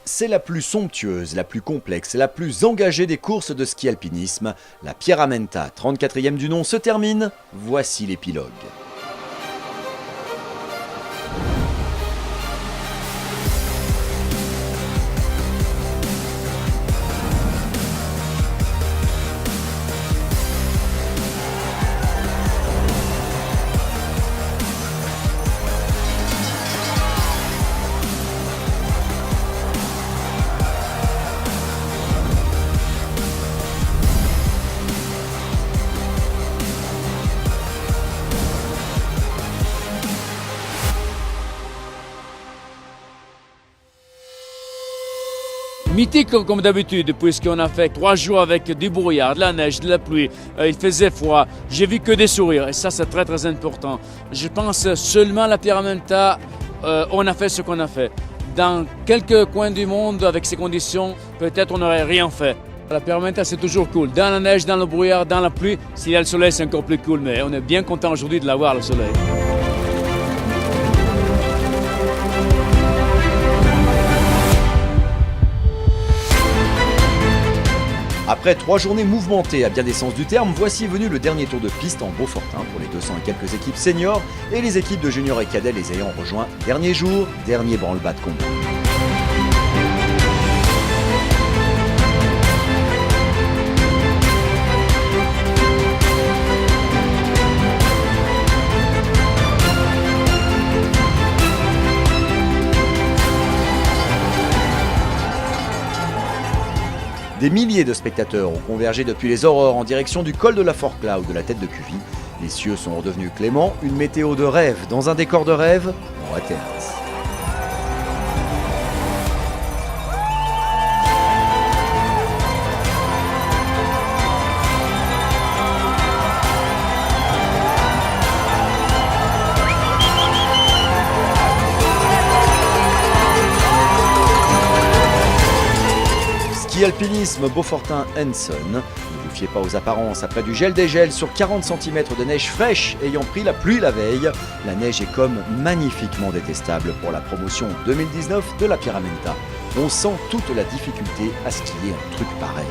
C'est la plus somptueuse, la plus complexe, la plus engagée des courses de ski alpinisme. La Pierramenta, 34e du nom, se termine. Voici l'épilogue. Mythique comme d'habitude, puisqu'on a fait 3 jours avec du brouillard, de la neige, de la pluie, il faisait froid, j'ai vu que des sourires et ça c'est très très important. Je pense seulement à la Pierramenta, on a fait ce qu'on a fait. Dans quelques coins du monde, avec ces conditions, peut-être on n'aurait rien fait. La Pierramenta c'est toujours cool, dans la neige, dans le brouillard, dans la pluie, s'il y a le soleil c'est encore plus cool, mais on est bien content aujourd'hui de l'avoir le soleil. Après 3 journées mouvementées à bien des sens du terme, voici venu le dernier tour de piste en Beaufortain pour les 200 et quelques équipes seniors et les équipes de juniors et cadets les ayant rejoints. Dernier jour, dernier branle-bas de combat. Des milliers de spectateurs ont convergé depuis les aurores en direction du col de la Fort Cloud de la tête de Cuvie. Les cieux sont redevenus cléments, une météo de rêve dans un décor de rêve en Watters. Ski alpinisme Beaufortain Henson. Ne vous fiez pas aux apparences, après du gel-dégel sur 40 cm de neige fraîche ayant pris la pluie la veille, la neige est comme magnifiquement détestable pour la promotion 2019 de la Pierramenta. On sent toute la difficulté à skier un truc pareil.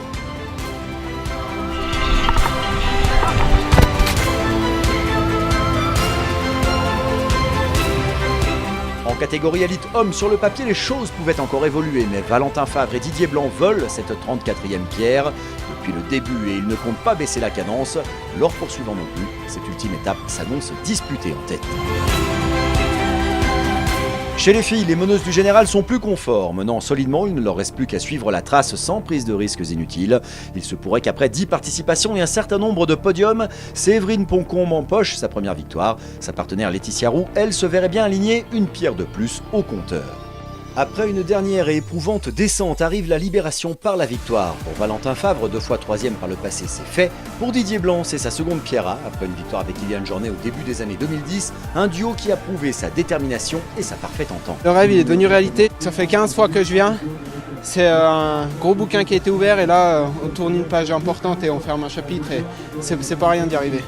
En catégorie élite homme, sur le papier, les choses pouvaient encore évoluer, mais Valentin Favre et Didier Blanc veulent cette 34e pierre depuis le début et ils ne comptent pas baisser la cadence, leur poursuivant non plus. Cette ultime étape s'annonce disputée en tête. Chez les filles, les meneuses du général sont plus conformes. Menant solidement, il ne leur reste plus qu'à suivre la trace sans prise de risques inutiles. Il se pourrait qu'après 10 participations et un certain nombre de podiums, Séverine Poncombe empoche sa première victoire. Sa partenaire Laetitia Roux, elle, se verrait bien aligner une pierre de plus au compteur. Après une dernière et éprouvante descente, arrive la libération par la victoire. Pour Valentin Favre, 2 fois 3e par le passé, c'est fait. Pour Didier Blanc, c'est sa seconde pierra, après une victoire avec Liliane Jornet au début des années 2010. Un duo qui a prouvé sa détermination et sa parfaite entente. Le rêve, il est devenu réalité. Ça fait 15 fois que je viens. C'est un gros bouquin qui a été ouvert et là, on tourne une page importante et on ferme un chapitre et c'est pas rien d'y arriver.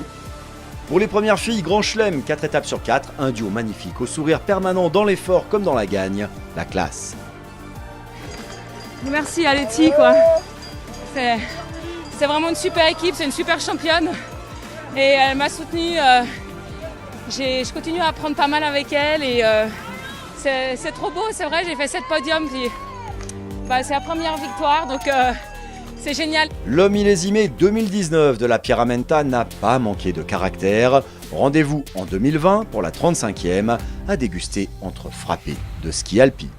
Pour les premières filles, Grand Chelem, 4 étapes sur 4, un duo magnifique, au sourire permanent dans l'effort comme dans la gagne, la classe. Merci à Letty, quoi. C'est vraiment une super équipe, c'est une super championne. Et elle m'a soutenue, je continue à apprendre pas mal avec elle et c'est trop beau, c'est vrai, j'ai fait 7 podiums, puis c'est la première victoire, donc c'est génial. Le millésimé 2019 de la Pierramenta n'a pas manqué de caractère. Rendez-vous en 2020 pour la 35e à déguster entre frappés de ski alpi.